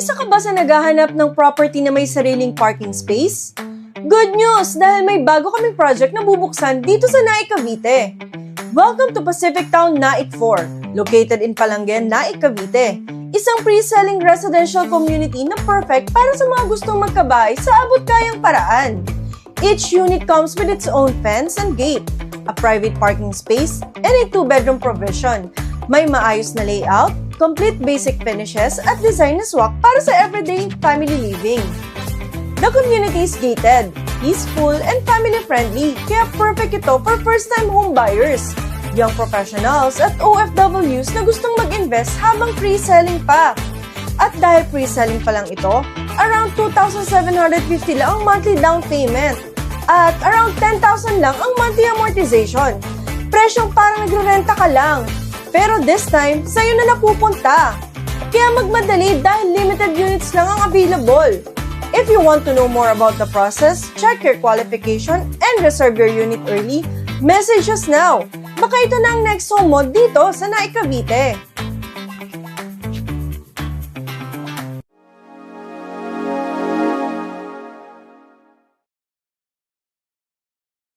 Isa ka ba sa naghahanap ng property na may sariling parking space? Good news! Dahil may bago kaming project na bubuksan dito sa Naik, Cavite. Welcome to Pacific Town Naik 4, located in Palanggen, Naik, Cavite. Isang pre-selling residential community na perfect para sa mga gustong magkabahay sa abot-kayang paraan. Each unit comes with its own fence and gate, a private parking space, and a 2-bedroom provision. May maayos na layout, complete basic finishes at design na swak para sa everyday family living. The community is gated, peaceful, and family-friendly, kaya perfect ito for first-time home buyers, young professionals, at OFWs na gustong mag-invest habang pre-selling pa. At dahil pre-selling pa lang ito, around 2,750 lang ang monthly down payment at around 10,000 lang ang monthly amortization. Presyong parang nagre-renta ka lang. Pero this time, sa'yo na napupunta. Kaya magmadali dahil limited units lang ang available. If you want to know more about the process, check your qualification, and reserve your unit early, message us now. Baka ito na ang next home mo dito sa Naik, Cavite.